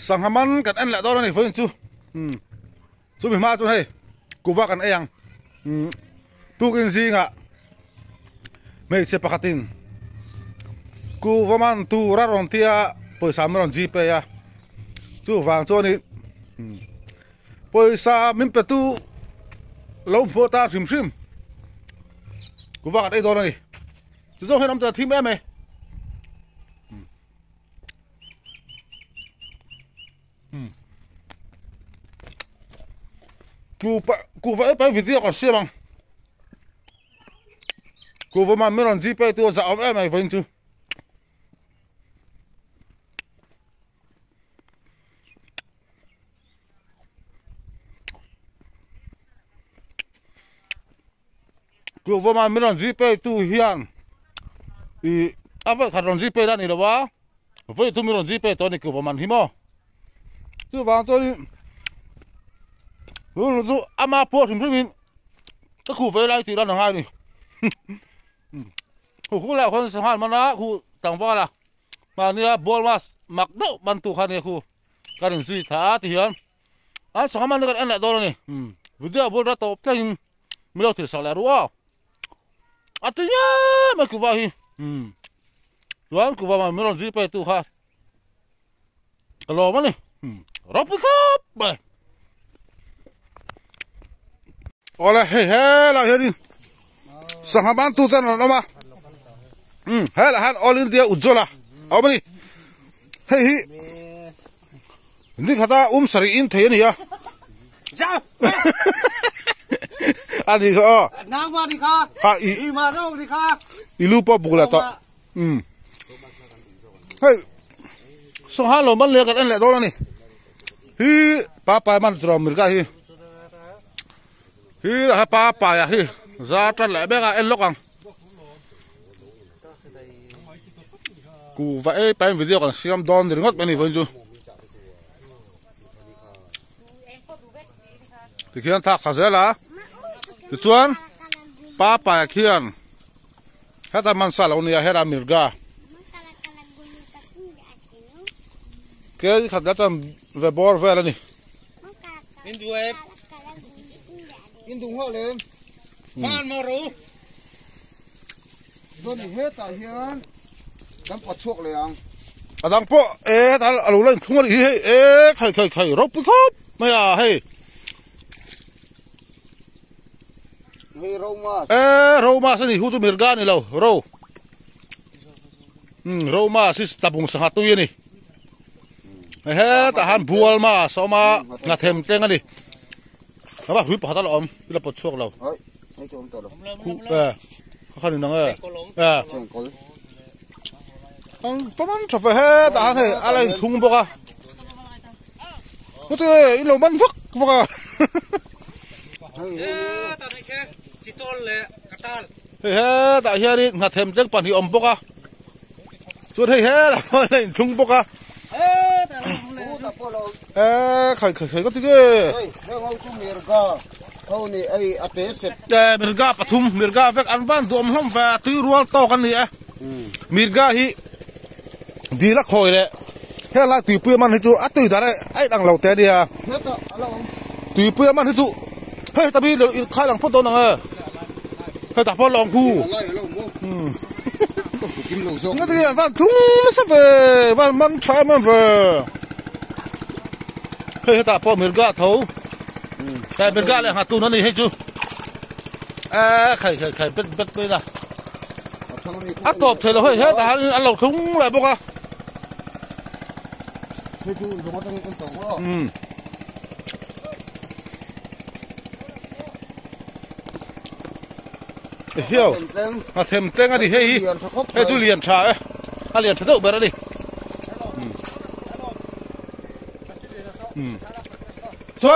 sang haman kan en la do ni foi chu chu mi ma chu hei kuwa kan eyang tu kin zinga me che pakatin kuwa man tu ra ron tia poisa mron gp ya chu wang chu ni poisa min pe tu lo pho ta thim thim kuwa kan ei do ni chu zo hen am ta thim em e cụ vẽ cái video còn xưa bằng cụ vợ mà mới làm gì bây tôi dạo em này vậy chứ cụ vợ mà mới làm gì bây tôi hiền thì à vậy khả làm gì bây ra này đâu á vậy tôi mới làm gì bây tôi này cụ vợ mà hiếm không tôi vào tôi ama po thim thim ta khu về lại thì đó là ngay đi khu lại con sang han mà na khu tàng va là mà nia bol mas mặc đâu ban tu khan này khu cái đường duy thả thì hiền à sang man cái anh lại đó này video bol ra top cái mình đâu thì sao lại đúng à tự nhiên mà khu vào hi rồi khu vào mà mình làm gì phải tu khan cái lò mà này rắp cái cắp Ola hey la heri sahaban tu tan no ma hala han all india ujjola awbani hey hi ni khata sari in the ni ya ja ani ho na ma ni kha ha i ma ro ni kha ilu pa bugla to hey so halo man le ka en le do la ni hi pa man tro mir ka hi hi là pa ya hi ra trăn lại bé en lốc ang cụ vẽ cái video còn xem don thì ngất bên này vẫn chưa thì khi anh thắc khá dễ là thì chuan pa khian hết ta man sala unia hết mirga cái khát đã làm về bor về là nè in dung hoa lên phan mò rú rồi hết tại hiện đâm bọt chuột liền à đâm bọ ta lù lên không có gì hết khởi rốt bứt khóc mày à hey Roma sini hutu mirga ni lau Roma sis tabung sangat tu ini tahan bual ma sama ngathem teng ani apa hui patah lo om kita potsuak lo kan ini nang paman coba tahan alai thung boka itu ilo man fak boka tak hiari ngathem teng pan hi om boka chuan là thung boka khởi có thứ mirga pathum mirga vek anvan dom hom va tu rual to kan ni mirga hi di la khoi le he la tu pu man hi chu atui da ai dang lo te dia tu pu man hi chu he ta bi khai lang phot do nang he ta phot long khu nó thì van thung nó sắp về van man chai man về hey ta po mirga thấu cái mirga lại hạt tu nó này hết chưa khởi bet là ắt top thì là hết ta ăn lẩu thúng lại bốc à hiểu thêm tên đi hey chú liền trả liền trả đậu bờ đi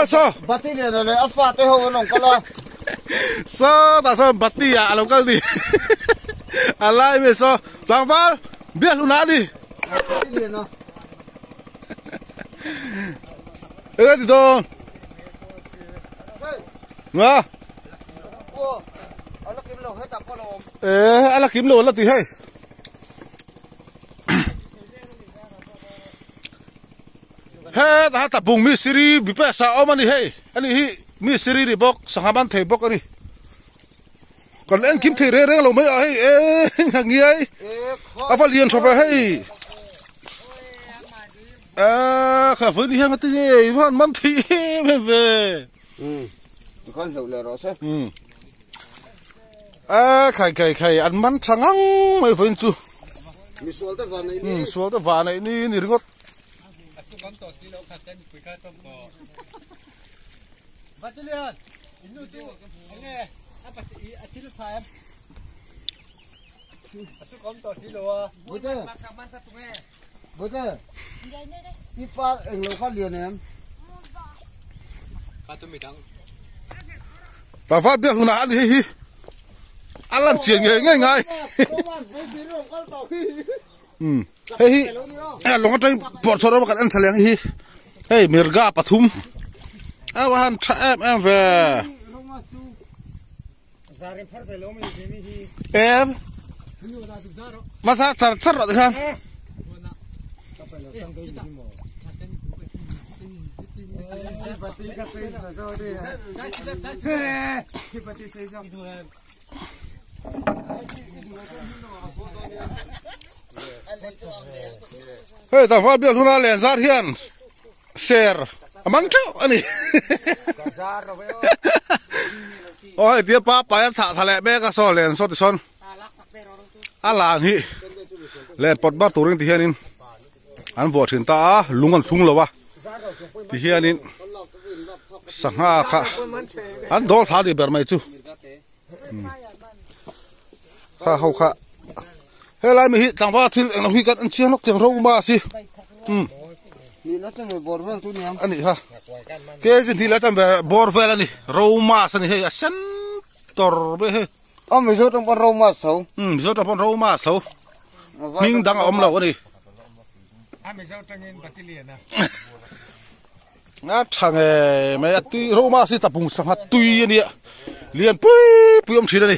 sao bắt đi này này áp phạt tới hôm nó có lo sao ta sao bắt đi à làm cái gì lại về sao vàng vàng biết luôn nãy đi ê đi đâu ngã ala kiếm lỗ là tùy hay he ta ta bung mi siri bi pe sa om ani he ani hi mi siri ri bok sangaman thei bok ani còn anh kiếm thầy re re lo mấy ai hàng gì ấy à phải liền cho phải hay à khả với đi hàng cái gì hoàn mắm thì về con hiểu là rõ sẽ à khai ăn mắm trắng ngang mấy phần chú mi suol ta van này suol ta van này ni ngót bữa giờ đi phát anh lâu phát liền em ta phát biết hôm nào đi hi ăn làm chuyện nghề ngay ngay hi long trai bọt cho nó mà ăn saleang hi hey mirga pathum awan em về em masa char char rồi kan hey ta phát biết hôm nào liền ra hiền share mang cháu anh ôi tiếc pa thả lẹ bé cái so liền so thì son làng hi lên pot ba turing thì hiền anh vợ hiện ta lung anh thung lâu thì hiền sang ha khá anh đổ thả đi bờ mày chú khá hậu khá hay lại mình thằng vợ thì nó huy cắt anh chia nó tiếng râu mà xí ni nó chẳng phải bor vel tu niam anh ha cái gì thì là chẳng phải bor vel anh râu mà anh hay sân tor bê hay ông mình trong con rau mà xấu rồi trong con râu mà xấu mình đang ôm lâu anh mình sao trong những bát liền à ngã thằng mày tuy râu mà xí tập bùng sang hạt tuy anh ạ liền pui ông chỉ đây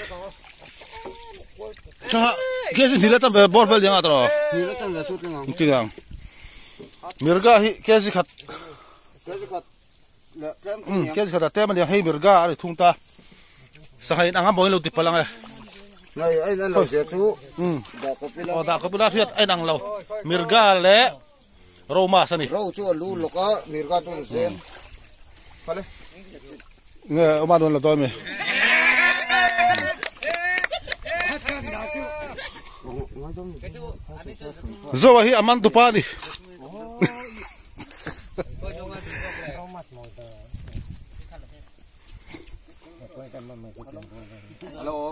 cái gì thì là chẳng phải bor vel yang atro ni nó chẳng là chút niam chính rằng mirga hi cái gì khát cái gì khát tem anh hay mirga để thung ta sang hay đang ngắm bồi lâu tịt palang này này anh đang làm gì chú đã có pila thiệt anh đang lâu mirga lẽ roma sani rau chú lu lộc á mirga tu sen phải nghe ông bạn là tôi mày rồi hi aman tu pa đi hello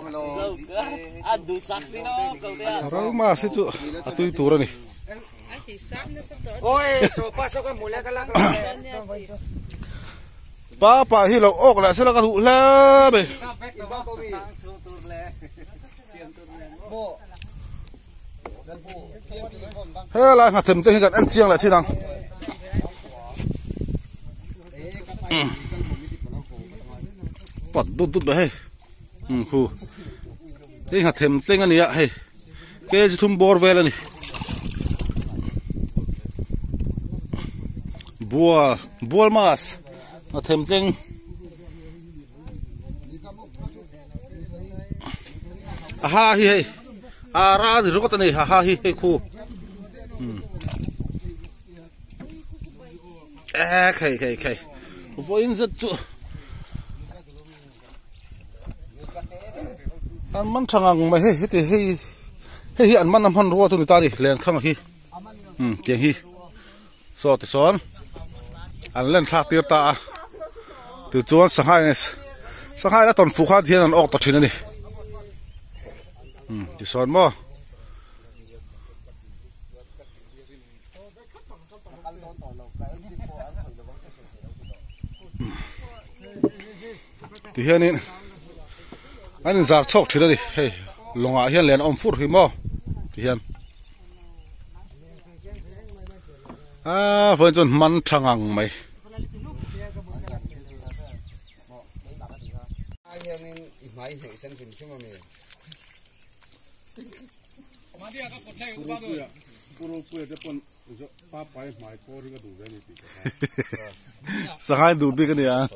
aduh saksi no kau dia roma sih tu atu itu orang ni oi so pasok kan mulai kalah pa hi lo ok la sila ka tu la be he la ngah them te kan an chiang la chi nang pat đút be he khu te ngah them te ngani ya he ke ji thum bor vel ani bual mas ngah them teng ha hi he ra thì rốt này ha hi he khu khai với rất chỗ anh mắn thằng ngang mày he thì he anh mắn nằm hòn rùa tụi ta đi lên khang hi tiếng hi so thì son anh lên thác tiệt ta từ chuan sang hai đã toàn phụ khát thiên anh ốc tạt trên này thì son mo thì hiện nay anh giả chọc thì đây hey long à hiện liền om phút hi mo thì hiện vẫn chọn man thằng ngang mày anh em máy hệ sinh kim chung mà mình Mandi ada kocai ubah tu. puro puro sang hai đủ biết cái này à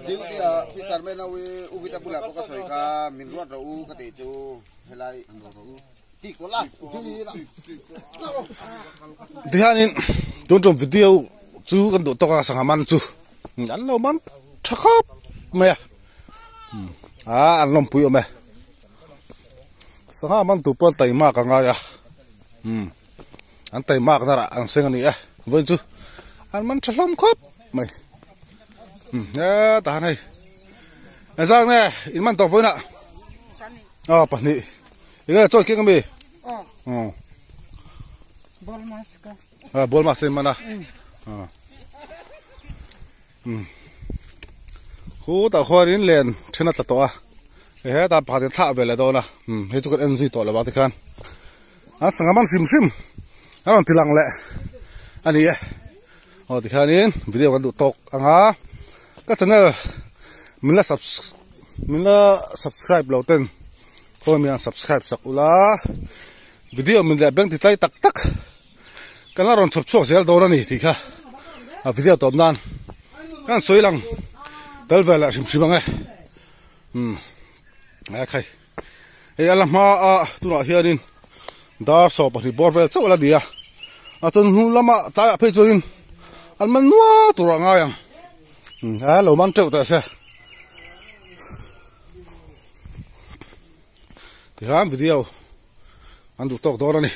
Điều thì pisar men au ubita pula ko kasoi ka minruat ro ka te chu helai ro ti ko la ti la thì anh in trong video chú cần độ to sang man chú anh lâu man chắc khóc mẹ anh lòng bụi mẹ sang man tụ bận tay mà cả ngày à anh tay mà cái nào anh xem cái này vâng chú anh man chắc lòng khóc mày ta này sang này in man tao vâng ạ bạn này cái cho kia cái gì bol mas mana khu ta khoa đến liền trên đất to he ta phá đến thạ về là đâu nè he chú cái gì to là bao nhiêu kan sang man sim sim anh làm tilang lệ anh ấy thì khan in video kan được tok anga cái channel mình là subscribe lâu tên thôi mình subscribe sakula video mình lại băng thì tay tắc tắc cái nào còn chụp chuột sẽ đâu ra nè thì kha video tóm nan cái soi lăng tới về lại sim sim bằng ấy khay ấy làm mà tu nói here in dar so bật bor về chỗ là đi chân hu lắm ta phải cho in anh mình mua tu ra ngay lâu man trâu ta sẽ thì làm video anh được tóc đó nè